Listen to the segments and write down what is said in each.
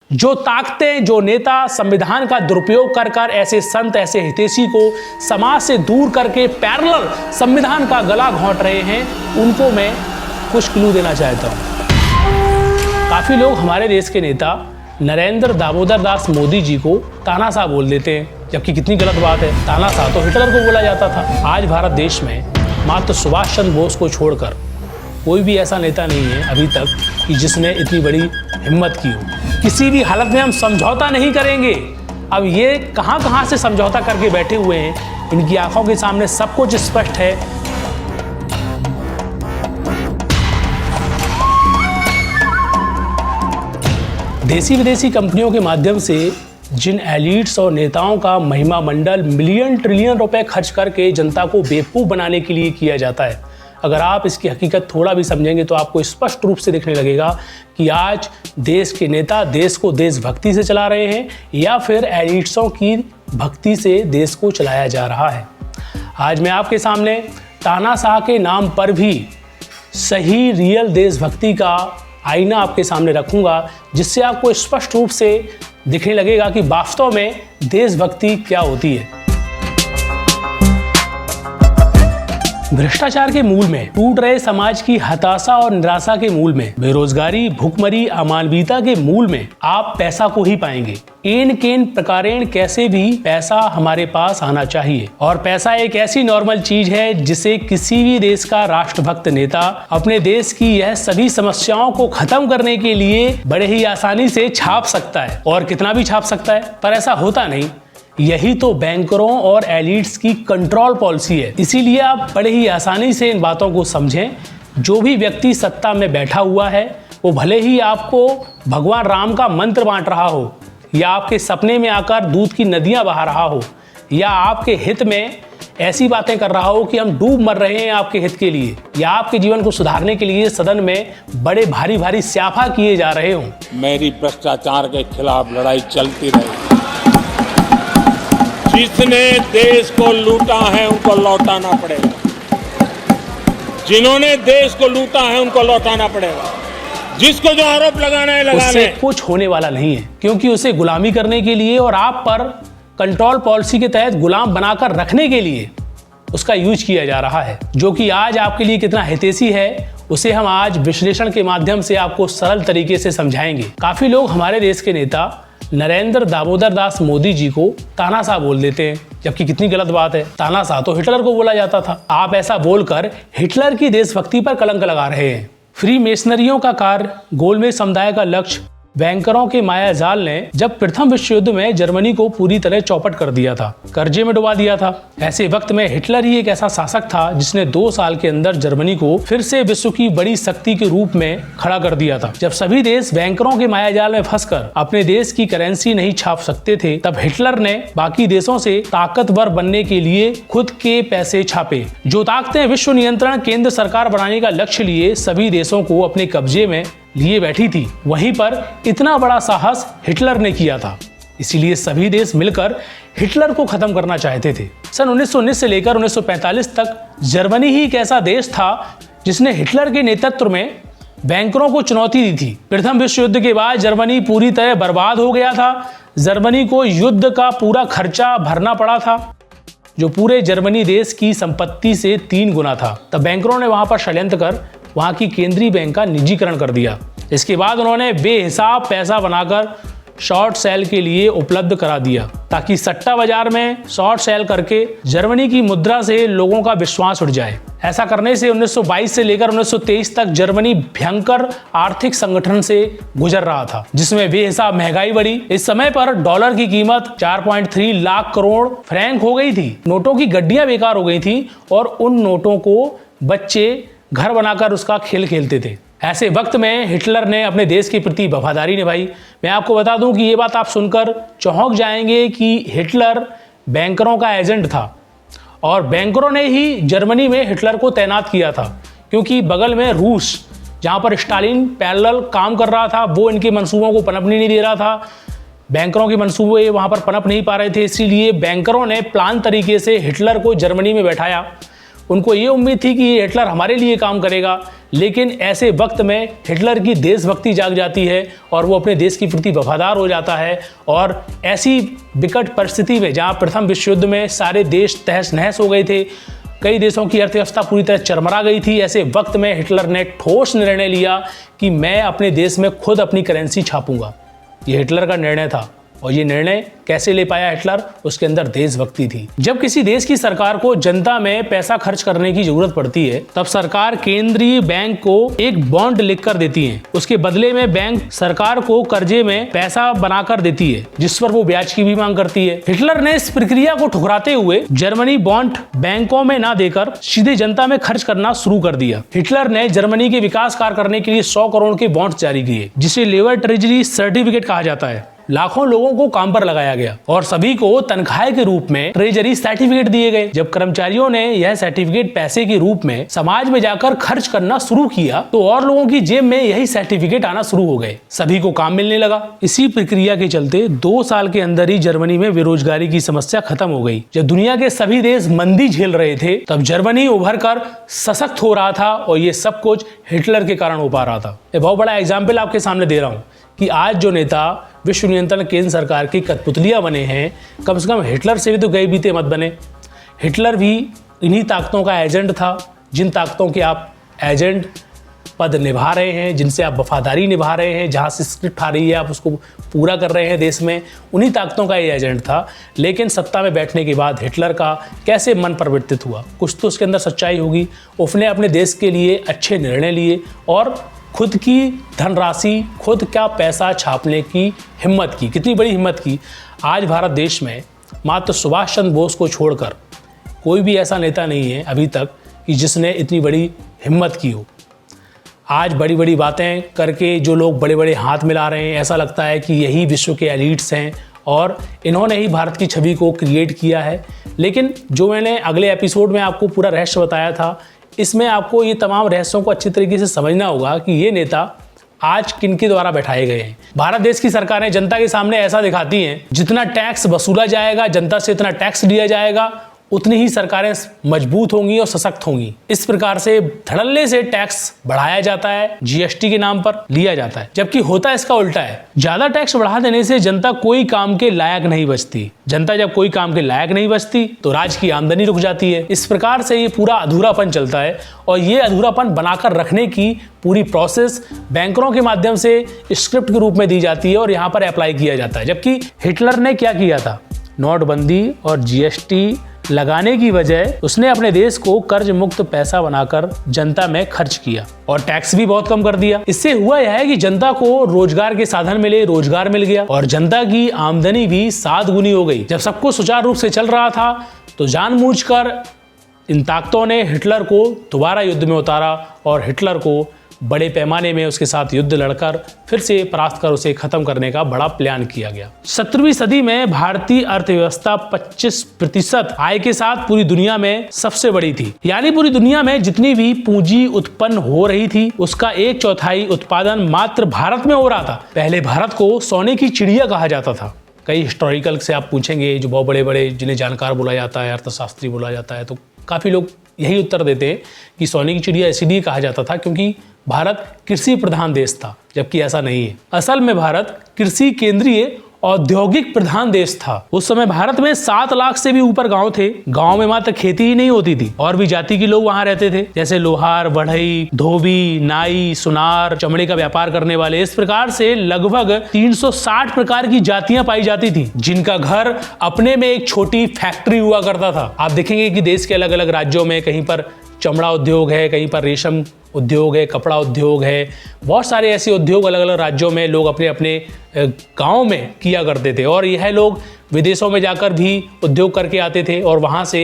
जो ताकतें, जो नेता संविधान का दुरुपयोग कर कर ऐसे संत, ऐसे हितैषी को समाज से दूर करके पैरेलल संविधान का गला घोंट रहे हैं, उनको मैं कुछ क्लू देना चाहता हूं। काफी लोग हमारे देश के नेता नरेंद्र दामोदर दास मोदी जी को तानाशाह बोल देते हैं, जबकि कितनी गलत बात है। तानाशाह तो हिटलर को बोला जाता था। आज भारत देश में मात्र सुभाष चंद्र बोस को छोड़कर कोई भी ऐसा नेता नहीं है अभी तक कि जिसने इतनी बड़ी हिम्मत की हो। किसी भी हालत में हम समझौता नहीं करेंगे। अब ये कहां से समझौता करके बैठे हुए हैं, इनकी आंखों के सामने सब कुछ स्पष्ट है। देसी विदेशी कंपनियों के माध्यम से जिन एलिट्स और नेताओं का महिमा मंडल मिलियन ट्रिलियन रुपए खर्च करके जनता को बेवकूफ़ बनाने के लिए किया जाता है, अगर आप इसकी हकीकत थोड़ा भी समझेंगे तो आपको स्पष्ट रूप से दिखने लगेगा कि आज देश के नेता देश को देशभक्ति से चला रहे हैं या फिर एलिट्सों की भक्ति से देश को चलाया जा रहा है। आज मैं आपके सामने तानाशाह के नाम पर भी सही रियल देशभक्ति का आईना आपके सामने रखूंगा, जिससे आपको स्पष्ट रूप से दिखने लगेगा कि वास्तव में देशभक्ति क्या होती है। भ्रष्टाचार के मूल में, टूट रहे समाज की हताशा और निराशा के मूल में, बेरोजगारी, भुखमरी, अमानवीयता के मूल में आप पैसा को ही पाएंगे। एन केन प्रकारेण कैसे भी पैसा हमारे पास आना चाहिए, और पैसा एक ऐसी नॉर्मल चीज है जिसे किसी भी देश का राष्ट्रभक्त नेता अपने देश की यह सभी समस्याओं को खत्म करने के लिए बड़े ही आसानी से छाप सकता है, और कितना भी छाप सकता है, पर ऐसा होता नहीं। यही तो बैंकरों और एलिट्स की कंट्रोल पॉलिसी है। इसीलिए आप बड़े ही आसानी से इन बातों को समझें। जो भी व्यक्ति सत्ता में बैठा हुआ है, वो भले ही आपको भगवान राम का मंत्र बांट रहा हो, या आपके सपने में आकर दूध की नदियां बहा रहा हो, या आपके हित में ऐसी बातें कर रहा हो कि हम डूब मर रहे हैं आपके हित के लिए, या आपके जीवन को सुधारने के लिए सदन में बड़े भारी भारी स्याफा किए जा रहे हों। मेरी भ्रष्टाचार के खिलाफ लड़ाई चलती रही। जिसने देश को लूटा है उनको लौटाना पड़ेगा। जिन्होंने देश को लूटा है उनको लौटाना पड़ेगा। जिसको जो आरोप लगाना है लगाना है। कुछ होने वाला नहीं है, क्योंकि उसे गुलामी करने के लिए और आप पर कंट्रोल पॉलिसी के तहत गुलाम बनाकर रखने के लिए उसका यूज किया जा रहा है। जो कि आज आपके लिए कितना हितैषी है, उसे हम आज विश्लेषण के माध्यम से आपको सरल तरीके से समझाएंगे। काफी लोग हमारे देश के नेता नरेंद्र दामोदर दास मोदी जी को तानाशाह बोल देते हैं, जबकि कितनी गलत बात है। तानाशाह तो हिटलर को बोला जाता था। आप ऐसा बोलकर हिटलर की देशभक्ति पर कलंक लगा रहे हैं। फ्री मेसनरियों का कार्य, गोलमेज समुदाय का लक्ष्य, बैंकरों के माया जाल ने जब प्रथम विश्व युद्ध में जर्मनी को पूरी तरह चौपट कर दिया था, कर्जे में डुबा दिया था। ऐसे वक्त में हिटलर ही एक ऐसा शासक था जिसने 2 साल के अंदर जर्मनी को फिर से विश्व की बड़ी शक्ति के रूप में खड़ा कर दिया था। जब सभी देश बैंकरों के माया जाल में फंसकर अपने देश की करेंसी नहीं छाप सकते थे, तब हिटलर ने बाकी देशों से ताकतवर बनने के लिए खुद के पैसे छापे। जो ताकतें विश्व नियंत्रण केंद्र सरकार बनाने का लक्ष्य लिए सभी देशों को अपने कब्जे में लिए बैठी थी, वहीं पर इतना बड़ा साहस हिटलर ने किया था। इसीलिए सभी देश मिलकर हिटलर को खत्म करना चाहते थे। सन 1919 से लेकर 1945 तक जर्मनी ही एक ऐसा देश था जिसने हिटलर के नेतृत्व में बैंकरों को चुनौती दी थी। प्रथम विश्व युद्ध के बाद जर्मनी पूरी तरह बर्बाद हो गया था। जर्मनी को युद्ध का पूरा खर्चा भरना पड़ा था, जो पूरे जर्मनी देश की संपत्ति से 3 गुना था। तब बैंकरों ने वहां पर षड्यंत्र कर वहां की केंद्रीय बैंक का निजीकरण कर दिया। इसके बाद उन्होंने बेहिसाब पैसा बनाकर शॉर्ट सेल के लिए उपलब्ध करा दिया, ताकि सट्टा बाजार में शॉर्ट सेल करके जर्मनी की मुद्रा से लोगों का विश्वास उठ जाए। ऐसा करने से 1922 से लेकर 1923 तक जर्मनी भयंकर आर्थिक संगठन से गुजर रहा था, जिसमें बेहिसाब महंगाई बढ़ी। इस समय पर डॉलर की कीमत 4.3 लाख करोड़ फ्रैंक हो गई थी। नोटों की गड्डियां बेकार हो गई थी और उन नोटों को बच्चे घर बनाकर उसका खेल खेलते थे। ऐसे वक्त में हिटलर ने अपने देश के प्रति वफादारी निभाई। मैं आपको बता दूं कि ये बात आप सुनकर चौंक जाएंगे कि हिटलर बैंकरों का एजेंट था, और बैंकरों ने ही जर्मनी में हिटलर को तैनात किया था, क्योंकि बगल में रूस, जहां पर स्टालिन पैरेलल काम कर रहा था, वो इनके मंसूबों को पनपने नहीं दे रहा था। बैंकरों के मंसूबे वहां पर पनप नहीं पा रहे थे, इसीलिए बैंकरों ने प्लान तरीके से हिटलर को जर्मनी में बैठाया। उनको ये उम्मीद थी कि ये हिटलर हमारे लिए काम करेगा, लेकिन ऐसे वक्त में हिटलर की देशभक्ति जाग जाती है और वो अपने देश के प्रति वफादार हो जाता है। और ऐसी विकट परिस्थिति में जहाँ प्रथम विश्व युद्ध में सारे देश तहस नहस हो गए थे, कई देशों की अर्थव्यवस्था पूरी तरह चरमरा गई थी, ऐसे वक्त में हिटलर ने ठोस निर्णय लिया कि मैं अपने देश में खुद अपनी करेंसी छापूंगा। ये हिटलर का निर्णय था। और ये निर्णय कैसे ले पाया हिटलर? उसके अंदर देशभक्ति थी। जब किसी देश की सरकार को जनता में पैसा खर्च करने की जरूरत पड़ती है, तब सरकार केंद्रीय बैंक को एक बॉन्ड लिखकर देती है। उसके बदले में बैंक सरकार को कर्जे में पैसा बनाकर देती है, जिस पर वो ब्याज की भी मांग करती है। हिटलर ने इस प्रक्रिया को ठुकराते हुए जर्मनी बॉन्ड बैंकों में ना देकर सीधे जनता में खर्च करना शुरू कर दिया। हिटलर ने जर्मनी के विकास कार्य करने के लिए 100 करोड़ के बॉन्ड जारी किए, जिसे लेबर ट्रेजरी सर्टिफिकेट कहा जाता है। लाखों लोगों को काम पर लगाया गया और सभी को तनख्वाह के रूप में ट्रेजरी सर्टिफिकेट दिए गए। जब कर्मचारियों ने यह सर्टिफिकेट पैसे के रूप में समाज में जाकर खर्च करना शुरू किया, तो और लोगों की जेब में यही सर्टिफिकेट आना शुरू हो गए। सभी को काम मिलने लगा। इसी प्रक्रिया के चलते 2 साल के अंदर ही जर्मनी में बेरोजगारी की समस्या खत्म हो गई। जब दुनिया के सभी देश मंदी झेल रहे थे, तब जर्मनी उभर कर सशक्त हो रहा था और ये सब कुछ हिटलर के कारण हो पा रहा था। एक बहुत बड़ा एग्जाम्पल आपके सामने दे रहा हूँ कि आज जो नेता विश्व नियंत्रण केंद्र सरकार की कठपुतलियां बने हैं, कम से कम हिटलर से भी तो गए बीते मत बने। हिटलर भी इन्हीं ताकतों का एजेंट था, जिन ताकतों के आप एजेंट पद निभा रहे हैं, जिनसे आप वफादारी निभा रहे हैं, जहाँ से स्क्रिप्ट आ रही है आप उसको पूरा कर रहे हैं देश में, उन्हीं ताकतों का ये एजेंट था। लेकिन सत्ता में बैठने के बाद हिटलर का कैसे मन परिवर्तित हुआ? कुछ तो उसके अंदर सच्चाई होगी। उसने अपने देश के लिए अच्छे निर्णय लिए और खुद की धनराशि, खुद का पैसा छापने की हिम्मत की। कितनी बड़ी हिम्मत की! आज भारत देश में मात्र सुभाष चंद्र बोस को छोड़कर कोई भी ऐसा नेता नहीं है अभी तक कि जिसने इतनी बड़ी हिम्मत की हो। आज बड़ी बड़ी बातें करके जो लोग बड़े बड़े हाथ मिला रहे हैं, ऐसा लगता है कि यही विश्व के एलीट्स हैं और इन्होंने ही भारत की छवि को क्रिएट किया है। लेकिन जो मैंने अगले एपिसोड में आपको पूरा रहस्य बताया था, इसमें आपको ये तमाम रहस्यों को अच्छी तरीके से समझना होगा कि ये नेता आज किनके द्वारा बैठाए गए हैं। भारत देश की सरकारें जनता के सामने ऐसा दिखाती हैं, जितना टैक्स वसूला जाएगा, जनता से इतना टैक्स लिया जाएगा, उतनी ही सरकारें मजबूत होंगी और सशक्त होंगी। इस प्रकार से धड़ल्ले से टैक्स बढ़ाया जाता है, जीएसटी के नाम पर लिया जाता है, जबकि होता इसका उल्टा है। ज्यादा टैक्स बढ़ा देने से जनता कोई काम के लायक नहीं बचती। जनता जब कोई काम के लायक नहीं बचती तो राज्य की आमदनी रुक जाती है। इस प्रकार से ये पूरा अधूरापन चलता है और ये अधूरापन बनाकर रखने की पूरी प्रोसेस बैंकरों के माध्यम से स्क्रिप्ट के रूप में दी जाती है और यहाँ पर अप्लाई किया जाता है। जबकि हिटलर ने क्या किया था? नोटबंदी और जीएसटी लगाने की बजाय उसने अपने देश को कर्ज मुक्त पैसा बनाकर जनता में खर्च किया और टैक्स भी बहुत कम कर दिया। इससे हुआ यह है कि जनता को रोजगार के साधन मिले, रोजगार मिल गया और जनता की आमदनी भी 7 गुनी हो गई। जब सब कुछ सुचारू रूप से चल रहा था तो जानबूझकर इन ताकतों ने हिटलर को दोबारा युद्ध में उतारा और हिटलर को बड़े पैमाने में उसके साथ युद्ध लड़कर फिर से परास्त कर उसे खत्म करने का बड़ा प्लान किया गया। 17वीं सदी में भारतीय अर्थव्यवस्था 25% आय के साथ पूरी दुनिया में सबसे बड़ी थी। यानी पूरी दुनिया में जितनी भी पूंजी उत्पन्न हो रही थी, उसका 1/4 उत्पादन मात्र भारत में हो रहा था। पहले भारत को सोने की चिड़िया कहा जाता था। कई हिस्टोरिकल से आप पूछेंगे, जो बहुत बड़े बड़े जिन्हें जानकार बोला जाता है, अर्थशास्त्री बोला जाता है, तो काफी लोग यही उत्तर देते हैं कि सोने की चिड़िया इसलिए कहा जाता था क्योंकि भारत कृषि प्रधान देश था, जबकि ऐसा नहीं है। असल में भारत कृषि केंद्रीय औद्योगिक प्रधान देश था। उस समय भारत में 7 लाख से भी ऊपर गांव थे। गांव में मात्र खेती ही नहीं होती थी, और भी जाति के लोग वहां रहते थे, जैसे लोहार, बढ़ई, धोबी, नाई, सुनार, चमड़े का व्यापार करने वाले। इस प्रकार से लगभग 360 प्रकार की जातियां पाई जाती थी, जिनका घर अपने में एक छोटी फैक्ट्री हुआ करता था। आप देखेंगे कि देश के अलग अलग राज्यों में कहीं पर चमड़ा उद्योग है, कहीं पर रेशम उद्योग है, कपड़ा उद्योग है। बहुत सारे ऐसे उद्योग अलग अलग राज्यों में लोग अपने अपने गांव में किया करते थे, और यह लोग विदेशों में जाकर भी उद्योग करके आते थे और वहां से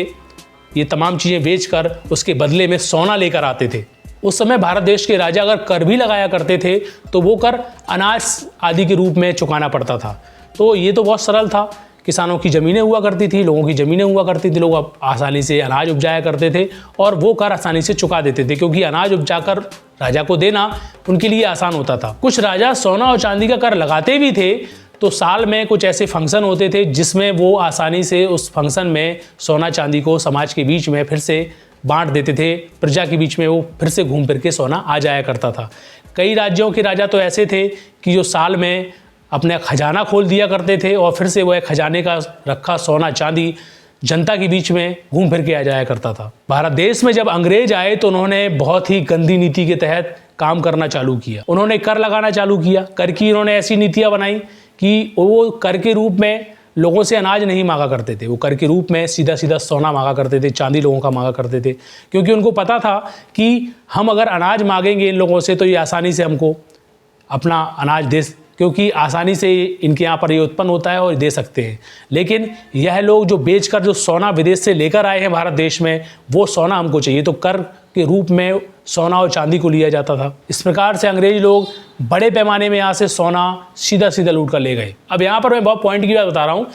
ये तमाम चीज़ें बेचकर उसके बदले में सोना लेकर आते थे। उस समय भारत देश के राजा अगर कर भी लगाया करते थे तो वो कर अनाज आदि के रूप में चुकाना पड़ता था। तो ये तो बहुत सरल था। किसानों की ज़मीनें हुआ करती थी, लोगों की ज़मीनें हुआ करती थी, लोग आसानी से अनाज उपजाया करते थे और वो कर आसानी से चुका देते थे, क्योंकि अनाज उपजाकर राजा को देना उनके लिए आसान होता था। कुछ राजा सोना और चांदी का कर लगाते भी थे, तो साल में कुछ ऐसे फंक्शन होते थे जिसमें वो आसानी से उस फंक्शन में सोना चांदी को समाज के बीच में फिर से बांट देते थे प्रजा के बीच में, वो फिर से घूम फिर के सोना आ जाया करता था। कई राज्यों के राजा तो ऐसे थे कि जो साल में अपना खजाना खोल दिया करते थे और फिर से वह खजाने का रखा सोना चांदी जनता के बीच में घूम फिर के आ जाया करता था। भारत देश में जब अंग्रेज आए तो उन्होंने बहुत ही गंदी नीति के तहत काम करना चालू किया। उन्होंने कर लगाना चालू किया। कर की उन्होंने ऐसी नीतियां बनाई कि वो कर के रूप में लोगों से अनाज नहीं मांगा करते थे, वो कर के रूप में सीधा सीधा सोना मांगा करते थे, चांदी लोगों का मांगा करते थे, क्योंकि उनको पता था कि हम अगर अनाज मांगेंगे इन लोगों से तो ये आसानी से हमको अपना अनाज दे, क्योंकि आसानी से इनके यहाँ पर ये उत्पन्न होता है और दे सकते हैं। लेकिन यह लोग जो बेचकर जो सोना विदेश से लेकर आए हैं भारत देश में, वो सोना हमको चाहिए, तो कर के रूप में सोना और चांदी को लिया जाता था। इस प्रकार से अंग्रेज लोग बड़े पैमाने में यहाँ से सोना सीधा सीधा लूट कर ले गए। अब यहाँ पर मैं बहुत पॉइंट की बात बता रहा हूँ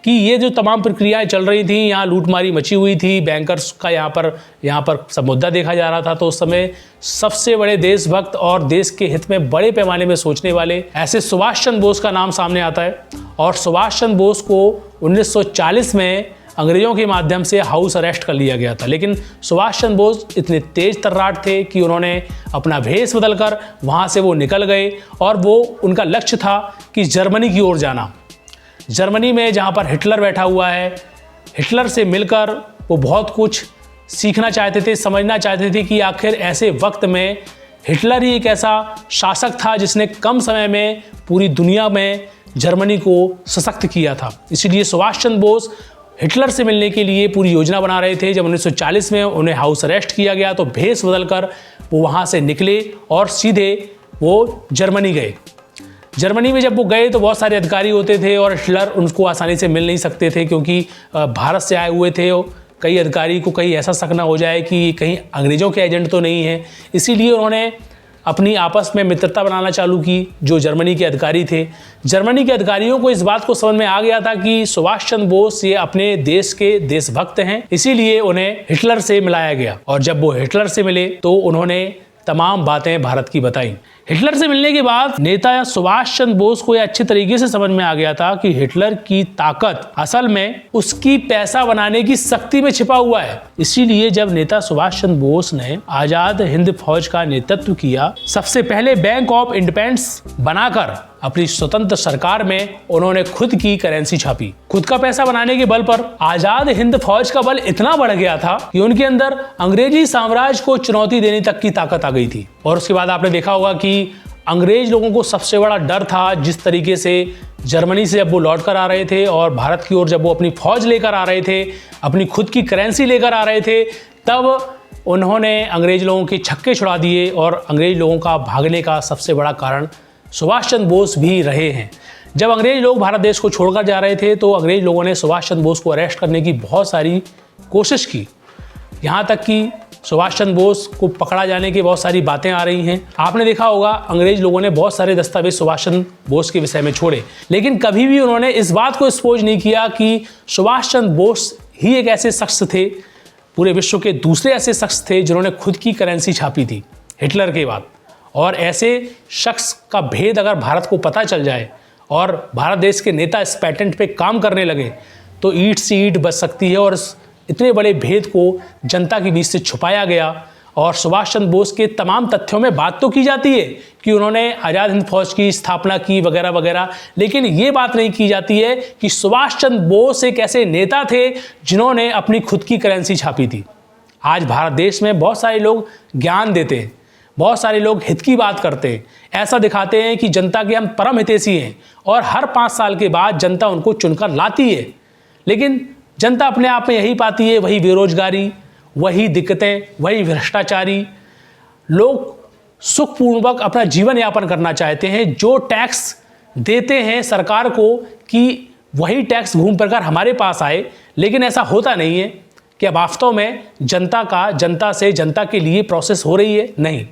कि ये जो तमाम प्रक्रियाएं चल रही थी, यहाँ लूटमारी मची हुई थी, बैंकर्स का यहाँ पर सब मुद्दा देखा जा रहा था। तो उस समय सबसे बड़े देशभक्त और देश के हित में बड़े पैमाने में सोचने वाले ऐसे सुभाष चंद्र बोस का नाम सामने आता है। और सुभाष चंद्र बोस को 1940 में अंग्रेजों के माध्यम से हाउस अरेस्ट कर लिया गया था। लेकिन सुभाष चंद्र बोस इतने तेज तर्राट थे कि उन्होंने अपना भेष बदलकर वहाँ से वो निकल गए और वो उनका लक्ष्य था कि जर्मनी की ओर जाना। जर्मनी में जहाँ पर हिटलर बैठा हुआ है, हिटलर से मिलकर वो बहुत कुछ सीखना चाहते थे, समझना चाहते थे कि आखिर ऐसे वक्त में हिटलर ही एक ऐसा शासक था जिसने कम समय में पूरी दुनिया में जर्मनी को सशक्त किया था। इसलिए सुभाष चंद्र बोस हिटलर से मिलने के लिए पूरी योजना बना रहे थे। जब 1940 में उन्हें हाउस अरेस्ट किया गया तो भेष बदलकर वो वहाँ से निकले और सीधे वो जर्मनी गए। जर्मनी में जब वो गए तो बहुत सारे अधिकारी होते थे और हिटलर उनको आसानी से मिल नहीं सकते थे, क्योंकि भारत से आए हुए थे। कई अधिकारी को कहीं ऐसा शक ना हो जाए कि कहीं अंग्रेज़ों के एजेंट तो नहीं है, इसीलिए उन्होंने अपनी आपस में मित्रता बनाना चालू की। जो जर्मनी के अधिकारी थे, जर्मनी के अधिकारियों को इस बात को समझ में आ गया था कि सुभाष चंद्र बोस ये अपने देश के देशभक्त हैं, इसीलिए उन्हें हिटलर से मिलाया गया। और जब वो हिटलर से मिले तो उन्होंने तमाम बातें भारत की बताई। हिटलर से मिलने के बाद नेता सुभाष चंद्र बोस को यह अच्छे तरीके से समझ में आ गया था कि हिटलर की ताकत असल में उसकी पैसा बनाने की शक्ति में छिपा हुआ है। इसीलिए जब नेता सुभाष चंद्र बोस ने आजाद हिंद फौज का नेतृत्व किया, सबसे पहले बैंक ऑफ इंडिपेंडेंस बनाकर अपनी स्वतंत्र सरकार में उन्होंने खुद की करेंसी छापी। खुद का पैसा बनाने के बल पर आजाद हिंद फौज का बल इतना बढ़ गया था कि उनके अंदर अंग्रेजी साम्राज्य को चुनौती देने तक की ताकत आ गई थी। और उसके बाद आपने देखा होगा कि अंग्रेज लोगों को सबसे बड़ा डर था जिस तरीके से जर्मनी से जब वो लौट कर आ रहे थे और भारत की ओर जब वो अपनी फौज लेकर आ रहे थे, अपनी खुद की करेंसी लेकर आ रहे थे, तब उन्होंने अंग्रेज लोगों के छक्के छुड़ा दिए। और अंग्रेज लोगों का भागने का सबसे बड़ा कारण सुभाष चंद्र बोस भी रहे हैं। जब अंग्रेज लोग भारत देश को छोड़कर जा रहे थे तो अंग्रेज लोगों ने सुभाष चंद्र बोस को अरेस्ट करने की बहुत सारी कोशिश की, यहाँ तक कि सुभाष चंद्र बोस को पकड़ा जाने की बहुत सारी बातें आ रही हैं। आपने देखा होगा अंग्रेज लोगों ने बहुत सारे दस्तावेज सुभाष चंद्र बोस के विषय में छोड़े, लेकिन कभी भी उन्होंने इस बात को एक्सपोज नहीं किया कि सुभाष चंद्र बोस ही एक ऐसे शख्स थे, पूरे विश्व के दूसरे ऐसे शख्स थे जिन्होंने खुद की करेंसी छापी थी हिटलर के बाद। और ऐसे शख्स का भेद अगर भारत को पता चल जाए और भारत देश के नेता इस पैटेंट पे काम करने लगे तो ईंट से ईंट बच सकती है। और इतने बड़े भेद को जनता के बीच से छुपाया गया। और सुभाष चंद्र बोस के तमाम तथ्यों में बात तो की जाती है कि उन्होंने आज़ाद हिंद फौज की स्थापना की वगैरह वगैरह, लेकिन ये बात नहीं की जाती है कि सुभाष चंद्र बोस एक ऐसे नेता थे जिन्होंने अपनी खुद की करेंसी छापी थी। आज भारत देश में बहुत सारे लोग ज्ञान देते हैं, बहुत सारे लोग हित की बात करते हैं, ऐसा दिखाते हैं कि जनता के हम परम हितैषी हैं और हर 5 साल के बाद जनता उनको चुनकर लाती है। लेकिन जनता अपने आप में यही पाती है, वही बेरोजगारी, वही दिक्कतें, वही भ्रष्टाचारी। लोग सुखपूर्वक अपना जीवन यापन करना चाहते हैं। जो टैक्स देते हैं सरकार को कि वही टैक्स घूम फिर कर हमारे पास आए, लेकिन ऐसा होता नहीं है कि वास्तव में जनता से जनता के लिए प्रोसेस हो रही है। नहीं,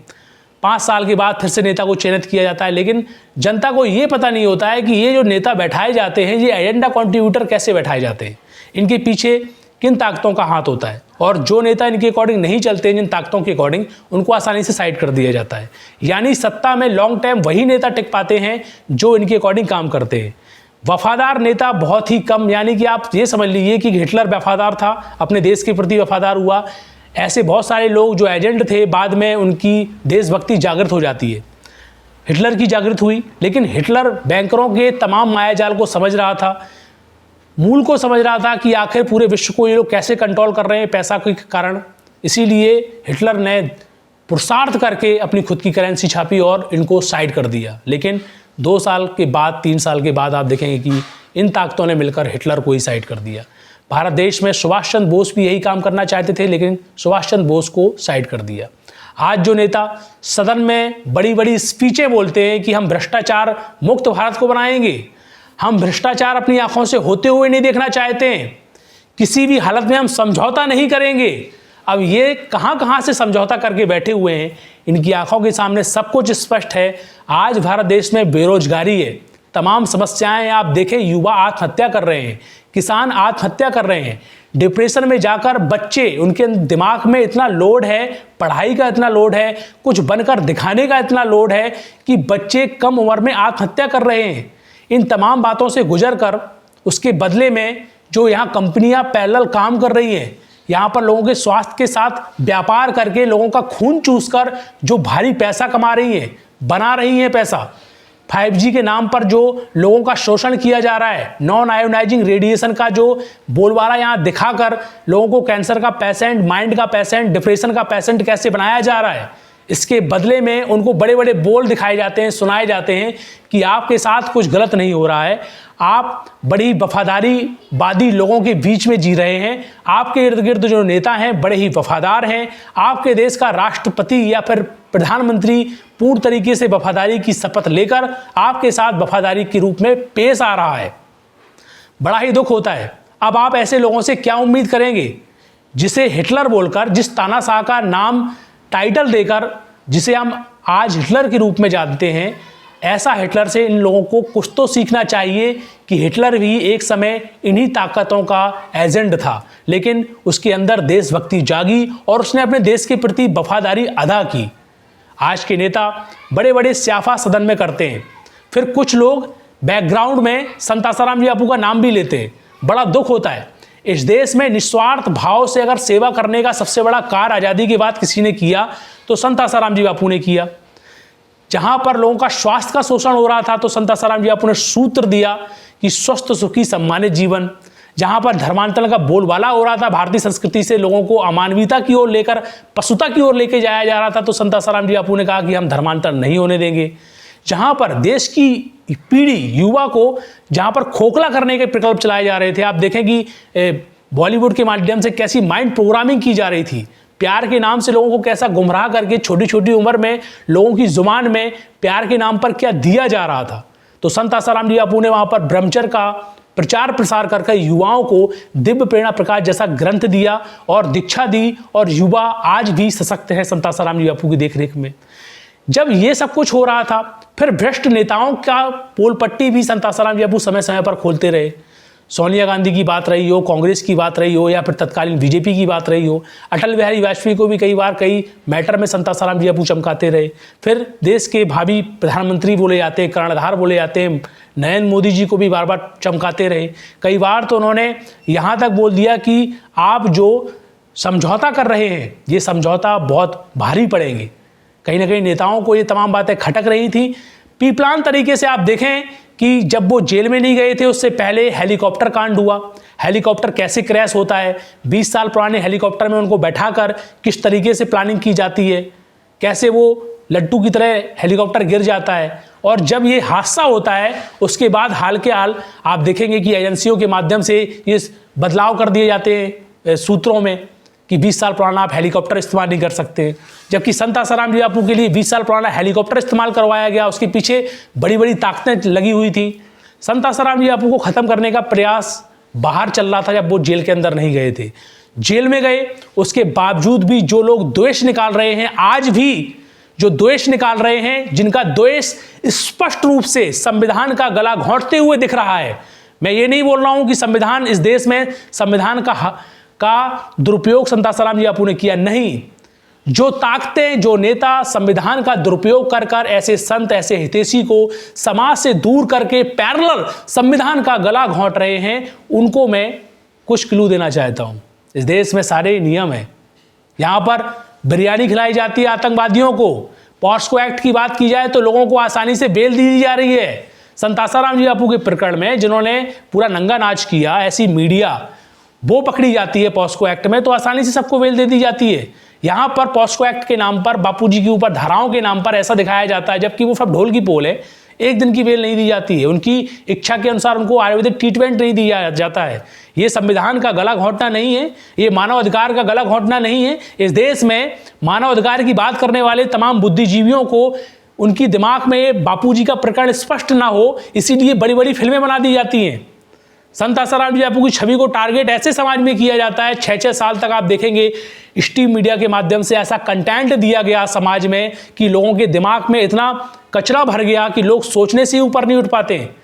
5 साल के बाद फिर से नेता को चयनित किया जाता है, लेकिन जनता को ये पता नहीं होता है कि ये जो नेता बैठाए जाते हैं, ये एजेंडा कंट्रीब्यूटर कैसे बैठाए जाते हैं, इनके पीछे किन ताकतों का हाथ होता है। और जो नेता इनके अकॉर्डिंग नहीं चलते, जिन ताकतों के अकॉर्डिंग, उनको आसानी से साइड कर दिया जाता है। यानी सत्ता में लॉन्ग टाइम वही नेता टिक पाते हैं जो इनके अकॉर्डिंग काम करते हैं। वफादार नेता बहुत ही कम, यानी कि आप ये समझ लीजिए कि हिटलर वफादार था, अपने देश के प्रति वफादार हुआ। ऐसे बहुत सारे लोग जो एजेंट थे, बाद में उनकी देशभक्ति जागृत हो जाती है। हिटलर की जागृत हुई, लेकिन हिटलर बैंकरों के तमाम मायाजाल को समझ रहा था, मूल को समझ रहा था कि आखिर पूरे विश्व को ये लोग कैसे कंट्रोल कर रहे हैं पैसा के कारण। इसीलिए हिटलर ने पुरुषार्थ करके अपनी खुद की करेंसी छापी और इनको साइड कर दिया। लेकिन 2 साल के बाद, 3 साल के बाद आप देखेंगे कि इन ताकतों ने मिलकर हिटलर को ही साइड कर दिया। भारत देश में सुभाष चंद्र बोस भी यही काम करना चाहते थे, लेकिन सुभाष चंद्र बोस को साइड कर दिया। आज जो नेता सदन में बड़ी बड़ी स्पीचें बोलते हैं कि हम भ्रष्टाचार मुक्त भारत को बनाएंगे, हम भ्रष्टाचार अपनी आंखों से होते हुए नहीं देखना चाहते हैं, किसी भी हालत में हम समझौता नहीं करेंगे। अब ये कहां से समझौता करके बैठे हुए हैं, इनकी आंखों के सामने सब कुछ स्पष्ट है। आज भारत देश में बेरोजगारी है, तमाम समस्याएं आप देखें, युवा आत्महत्या कर रहे हैं, किसान आत्महत्या कर रहे हैं, डिप्रेशन में जाकर बच्चे, उनके दिमाग में इतना लोड है, पढ़ाई का इतना लोड है, कुछ बनकर दिखाने का इतना लोड है कि बच्चे कम उम्र में आत्महत्या कर रहे हैं। इन तमाम बातों से गुजर कर उसके बदले में जो यहाँ कंपनियां पैरेलल काम कर रही हैं, यहाँ पर लोगों के स्वास्थ्य के साथ व्यापार करके लोगों का खून चूसकर जो भारी पैसा कमा रही हैं, बना रही हैं पैसा, 5G के नाम पर जो लोगों का शोषण किया जा रहा है, नॉन आयोनाइजिंग रेडिएशन का जो बोलबाला यहाँ दिखाकर लोगों को कैंसर का पेशेंट, माइंड का पेशेंट, डिप्रेशन का पेशेंट कैसे बनाया जा रहा है, इसके बदले में उनको बड़े बड़े बोल दिखाए जाते हैं, सुनाए जाते हैं कि आपके साथ कुछ गलत नहीं हो रहा है, आप बड़ी वफादारीवादी लोगों के बीच में जी रहे हैं, आपके इर्द गिर्द जो नेता हैं बड़े ही वफादार हैं, आपके देश का राष्ट्रपति या फिर प्रधानमंत्री पूर्ण तरीके से वफादारी की शपथ लेकर आपके साथ वफादारी के रूप में पेश आ रहा है। बड़ा ही दुख होता है। अब आप ऐसे लोगों से क्या उम्मीद करेंगे जिसे हिटलर बोलकर, जिस तानाशाह का नाम टाइटल देकर जिसे हम आज हिटलर के रूप में जानते हैं, ऐसा हिटलर से इन लोगों को कुछ तो सीखना चाहिए कि हिटलर भी एक समय इन्हीं ताकतों का एजेंट था, लेकिन उसके अंदर देशभक्ति जागी और उसने अपने देश के प्रति वफादारी अदा की। आज के नेता बड़े बड़े स्याफा सदन में करते हैं, फिर कुछ लोग बैकग्राउंड में संत आसाराम जी बापू का नाम भी लेते हैं। बड़ा दुख होता है। इस देश में निस्वार्थ भाव से अगर सेवा करने का सबसे बड़ा कार्य आज़ादी के बाद किसी ने किया तो संत आसाराम जी बापू ने किया। जहां पर लोगों का स्वास्थ्य का शोषण हो रहा था तो संत आसाराम जी बापू ने सूत्र दिया कि स्वस्थ सुखी सम्मानित जीवन। जहां पर धर्मांतरण का बोलबाला हो रहा था, भारतीय संस्कृति से लोगों को अमानवीयता की ओर लेकर पशुता की ओर लेके जाया जा रहा था, तो संत आसाराम जी बापू ने कहा कि हम धर्मांतरण नहीं होने देंगे। जहां पर देश की पीढ़ी, युवा को जहां पर खोखला करने के प्रकल्प चलाए जा रहे थे, आप देखें कि बॉलीवुड के माध्यम से कैसी माइंड प्रोग्रामिंग की जा रही थी, प्यार के नाम से लोगों को कैसा गुमराह करके छोटी छोटी उम्र में लोगों की जुबान में प्यार के नाम पर क्या दिया जा रहा था। तो संत आसाराम जी बापू ने वहां पर ब्रह्मचर्य का प्रचार प्रसार करके युवाओं को दिव्य प्रेरणा प्रकाश जैसा ग्रंथ दिया और दीक्षा दी, और युवा आज भी सशक्त है संत आसाराम जी बापू की देखरेख में। जब ये सब कुछ हो रहा था, फिर भ्रष्ट नेताओं का पोल पट्टी भी संत आसाराम जी बापू समय समय पर खोलते रहे। सोनिया गांधी की बात रही हो, कांग्रेस की बात रही हो, या फिर तत्कालीन बीजेपी की बात रही हो, अटल बिहारी वाजपेयी को भी कई बार कई मैटर में संत आसाराम जी बापू चमकाते रहे। फिर देश के भावी प्रधानमंत्री बोले जाते हैं, कर्णधार बोले जाते हैं, नरेंद्र मोदी जी को भी बार बार चमकाते रहे। कई बार तो उन्होंने यहाँ तक बोल दिया कि आप जो समझौता कर रहे हैं ये समझौता बहुत भारी पड़ेंगे। कहीं ना कहीं नेताओं को ये तमाम बातें खटक रही थी। पीपलान तरीके से आप देखें कि जब वो जेल में नहीं गए थे उससे पहले हेलीकॉप्टर कांड हुआ। हेलीकॉप्टर कैसे क्रैश होता है, 20 साल पुराने हेलीकॉप्टर में उनको बैठाकर किस तरीके से प्लानिंग की जाती है, कैसे वो लड्डू की तरह हेलीकॉप्टर गिर जाता है। और जब ये हादसा होता है उसके बाद हाल के हाल आप देखेंगे कि एजेंसियों के माध्यम से ये बदलाव कर दिए जाते हैं सूत्रों में कि 20 साल पुराना आप हेलीकॉप्टर इस्तेमाल नहीं कर सकते। जबकि संत आसाराम जी बापू के लिए 20 साल पुराना हेलीकॉप्टर इस्तेमाल करवाया गया, उसके पीछे बड़ी बड़ी ताकतें लगी हुई थी। संत आसाराम जी बापू को ख़त्म करने का प्रयास बाहर चल रहा था जब वो जेल के अंदर नहीं गए थे। जेल में गए उसके बावजूद भी जो लोग द्वेष निकाल रहे हैं, आज भी जो द्वेष निकाल रहे हैं, जिनका द्वेष स्पष्ट रूप से संविधान का गला घोंटते हुए दिख रहा है। मैं ये नहीं बोल रहा हूं कि संविधान, इस देश में संविधान का दुरुपयोग संत आसाराम जी बापू ने किया, नहीं। जो ताकतें, जो नेता संविधान का दुरुपयोग कर कर ऐसे संत, ऐसे हितैषी को समाज से दूर करके पैरेलल संविधान का गला घोंट रहे हैं, उनको मैं कुछ क्लू देना चाहता हूं। इस देश में सारे नियम हैं यहाँ पर बिरयानी खिलाई जाती है आतंकवादियों को। पॉस्को एक्ट की बात की जाए तो लोगों को आसानी से बेल दी जा रही है। संत आसाराम जी बापू के प्रकरण में जिन्होंने पूरा नंगा नाच किया, ऐसी मीडिया वो पकड़ी जाती है पॉस्को एक्ट में, तो आसानी से सबको बेल दे दी जाती है। यहाँ पर पॉस्को एक्ट के नाम पर, बापूजी के ऊपर धाराओं के नाम पर ऐसा दिखाया जाता है, जबकि वो सब ढोल की पोल है। एक दिन की बेल नहीं दी जाती है, उनकी इच्छा के अनुसार उनको आयुर्वेदिक ट्रीटमेंट नहीं दिया जाता है। ये संविधान का गला घोंटना नहीं है, ये मानव अधिकार का गला घोंटना नहीं है। इस देश में मानव अधिकार की बात करने वाले तमाम बुद्धिजीवियों को उनकी दिमाग में बापूजी का प्रकरण स्पष्ट ना हो, इसीलिए बड़ी बड़ी फिल्में बना दी जाती हैं। संत आसाराम जी बापू की छवि को टारगेट ऐसे समाज में किया जाता है। 6-6 साल तक आप देखेंगे स्ट्रीम मीडिया के माध्यम से ऐसा कंटेंट दिया गया समाज में कि लोगों के दिमाग में इतना कचरा भर गया कि लोग सोचने से ही ऊपर नहीं उठ पाते हैं।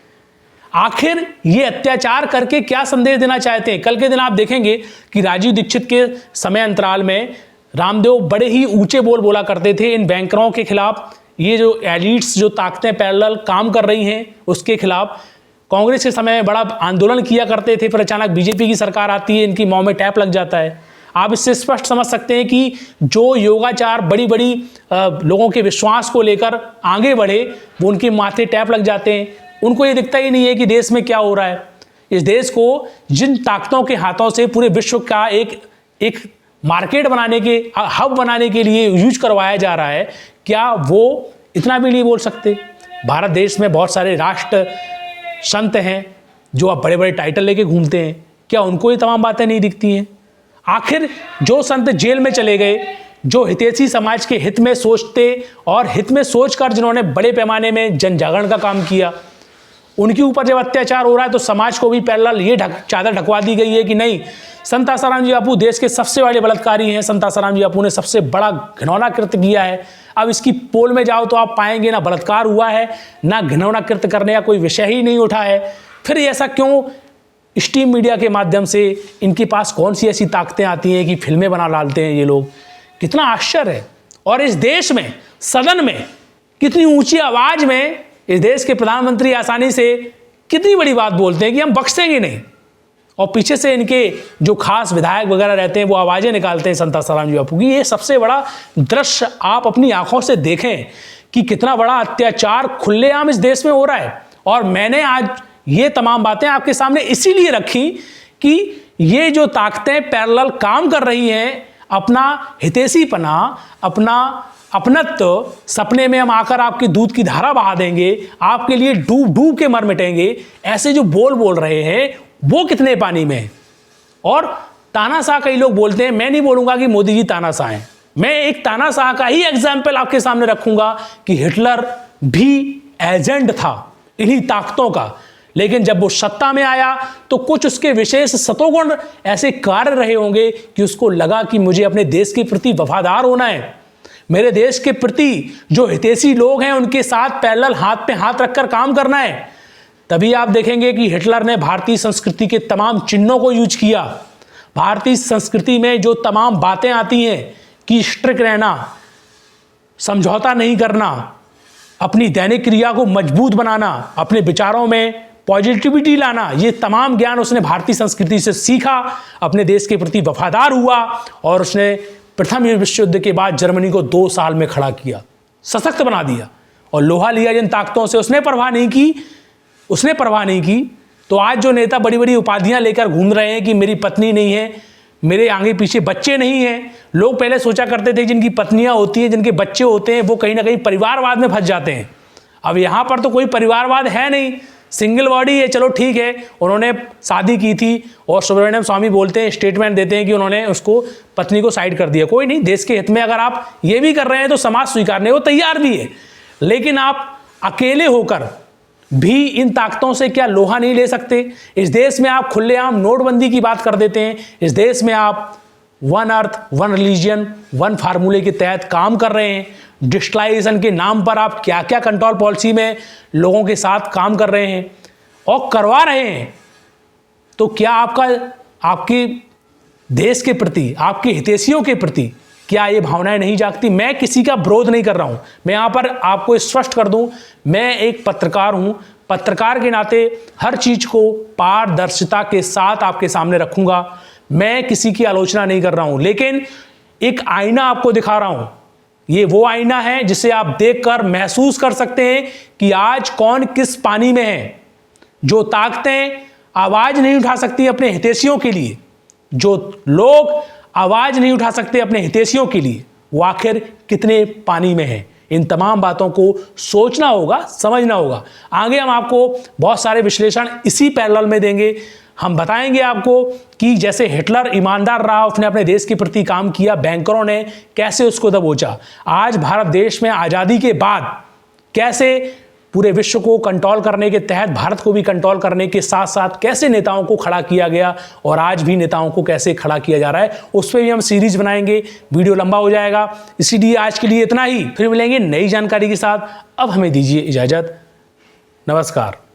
आखिर ये अत्याचार करके क्या संदेश देना चाहते हैं? कल के दिन आप देखेंगे कि राजीव दीक्षित के समय अंतराल में रामदेव बड़े ही ऊंचे बोल बोला करते थे इन बैंकरों के खिलाफ, ये जो एलिट्स जो ताकतें पैरेलल काम कर रही हैं उसके खिलाफ। कांग्रेस के समय में बड़ा आंदोलन किया करते थे, फिर अचानक बीजेपी की सरकार आती है, इनकी मुंह में टैप लग जाता है। आप इससे स्पष्ट समझ सकते हैं कि जो योगाचार बड़ी बड़ी लोगों के विश्वास को लेकर आगे बढ़े, वो उनके माथे टैप लग जाते हैं। उनको ये दिखता ही नहीं है कि देश में क्या हो रहा है। इस देश को जिन ताकतों के हाथों से पूरे विश्व का एक मार्केट बनाने के, हब बनाने के लिए यूज करवाया जा रहा है, क्या वो इतना भी नहीं बोल सकते? भारत देश में बहुत सारे राष्ट्र संत हैं जो अब बड़े बड़े टाइटल लेके घूमते हैं, क्या उनको ये तमाम बातें नहीं दिखती हैं? आखिर जो संत जेल में चले गए, जो हितैषी समाज के हित में सोचते और हित में सोचकर जिन्होंने बड़े पैमाने में जन जागरण का काम किया, उनके ऊपर जब अत्याचार हो रहा है तो समाज को भी पैरेलल ये चादर ढकवा दी गई है कि नहीं, संत आसाराम जी बापू देश के सबसे बड़े बलात्कारी हैं, संत आसाराम जी बापू ने सबसे बड़ा घिनौना कृत्य किया है। अब इसकी पोल में जाओ तो आप पाएंगे ना बलात्कार हुआ है, ना घिनौना कृत्य करने का कोई विषय ही नहीं उठा है। फिर ऐसा क्यों? स्ट्रीम मीडिया के माध्यम से इनके पास कौन सी ऐसी ताकतें आती हैं कि फिल्में बना डालते हैं ये लोग? कितना आश्चर्य है। और इस देश में, सदन में, कितनी ऊंची आवाज में इस देश के प्रधानमंत्री आसानी से कितनी बड़ी बात बोलते हैं कि हम बख्शेंगे नहीं, और पीछे से इनके जो खास विधायक वगैरह रहते हैं वो आवाज़ें निकालते हैं संत आसाराम जी बापू की। ये सबसे बड़ा दृश्य आप अपनी आंखों से देखें कि कितना बड़ा अत्याचार खुलेआम इस देश में हो रहा है। और मैंने आज ये तमाम बातें आपके सामने इसीलिए रखी कि ये जो ताकतें पैरेलल काम कर रही हैं, अपना हितैषीपना, अपना अपनत्व, सपने में हम आकर आपके दूध की धारा बहा देंगे, आपके लिए डूब डूब के मर मिटेंगे, ऐसे जो बोल रहे हैं वो कितने पानी में है। और तानाशाह कई लोग बोलते हैं, मैं नहीं बोलूंगा कि मोदी जी तानाशाह हैं, मैं एक तानाशाह का ही एग्जाम्पल आपके सामने रखूंगा कि हिटलर भी एजेंट था इन्हीं ताकतों का, लेकिन जब वो सत्ता में आया तो कुछ उसके विशेष सतोगुण ऐसे कार्य रहे होंगे कि उसको लगा कि मुझे अपने देश के प्रति वफादार होना है, मेरे देश के प्रति जो हितैषी लोग हैं उनके साथ पैरेलल हाथ पे हाथ रखकर काम करना है। तभी आप देखेंगे कि हिटलर ने भारतीय संस्कृति के तमाम चिन्हों को यूज किया। भारतीय संस्कृति में जो तमाम बातें आती हैं कि स्ट्रिक्ट रहना, समझौता नहीं करना, अपनी दैनिक क्रिया को मजबूत बनाना, अपने विचारों में पॉजिटिविटी लाना, ये तमाम ज्ञान उसने भारतीय संस्कृति से सीखा, अपने देश के प्रति वफादार हुआ और उसने प्रथम विश्व युद्ध के बाद जर्मनी को 2 साल में खड़ा किया, सशक्त बना दिया और लोहा लिया जिन ताकतों से उसने परवाह नहीं की। तो आज जो नेता बड़ी बड़ी उपाधियां लेकर घूम रहे हैं कि मेरी पत्नी नहीं है, मेरे आगे पीछे बच्चे नहीं हैं। लोग पहले सोचा करते थे जिनकी पत्नियां होती हैं, जिनके बच्चे होते हैं, वो कहीं ना कहीं परिवारवाद में फंस जाते हैं। अब यहाँ पर तो कोई परिवारवाद है नहीं, सिंगल बॉडी है। चलो ठीक है, उन्होंने शादी की थी और सुब्रमण्यम स्वामी बोलते हैं, स्टेटमेंट देते हैं कि उन्होंने उसको पत्नी को साइड कर दिया। कोई नहीं, देश के हित में अगर आप ये भी कर रहे हैं तो समाज स्वीकारने को तैयार भी है, लेकिन आप अकेले होकर भी इन ताकतों से क्या लोहा नहीं ले सकते? इस देश में आप खुलेआम नोटबंदी की बात कर देते हैं, इस देश में आप one earth, one religion, one फार्मूले के तहत काम कर रहे हैं। डिजिटलाइजेशन के नाम पर आप क्या क्या कंट्रोल पॉलिसी में लोगों के साथ काम कर रहे हैं और करवा रहे हैं। तो क्या आपके देश के प्रति, आपके हितैषियों के प्रति क्या ये भावनाएं नहीं जागती? मैं किसी का विरोध नहीं कर रहा हूं, मैं यहां पर आपको स्पष्ट कर दूं, मैं एक पत्रकार हूं। पत्रकार के नाते हर चीज को पारदर्शिता के साथ आपके सामने रखूंगा। मैं किसी की आलोचना नहीं कर रहा हूं, लेकिन एक आईना आपको दिखा रहा हूं। ये वो आईना है जिसे आप देखकर महसूस कर सकते हैं कि आज कौन किस पानी में है। जो ताकतें आवाज नहीं उठा सकती अपने हितैषियों के लिए, जो लोग आवाज नहीं उठा सकते अपने हितैषियों के लिए, वो आखिर कितने पानी में है। इन तमाम बातों को सोचना होगा, समझना होगा। आगे हम आपको बहुत सारे विश्लेषण इसी पैरेलल में देंगे। हम बताएंगे आपको कि जैसे हिटलर ईमानदार रहा, उसने अपने देश के प्रति काम किया, बैंकरों ने कैसे उसको दबोचा। आज भारत देश में आज़ादी के बाद कैसे पूरे विश्व को कंट्रोल करने के तहत भारत को भी कंट्रोल करने के साथ साथ कैसे नेताओं को खड़ा किया गया और आज भी नेताओं को कैसे खड़ा किया जा रहा है, उस पर भी हम सीरीज बनाएंगे। वीडियो लंबा हो जाएगा, इसीलिए आज के लिए इतना ही। फिर मिलेंगे नई जानकारी के साथ। अब हमें दीजिए इजाजत। नमस्कार।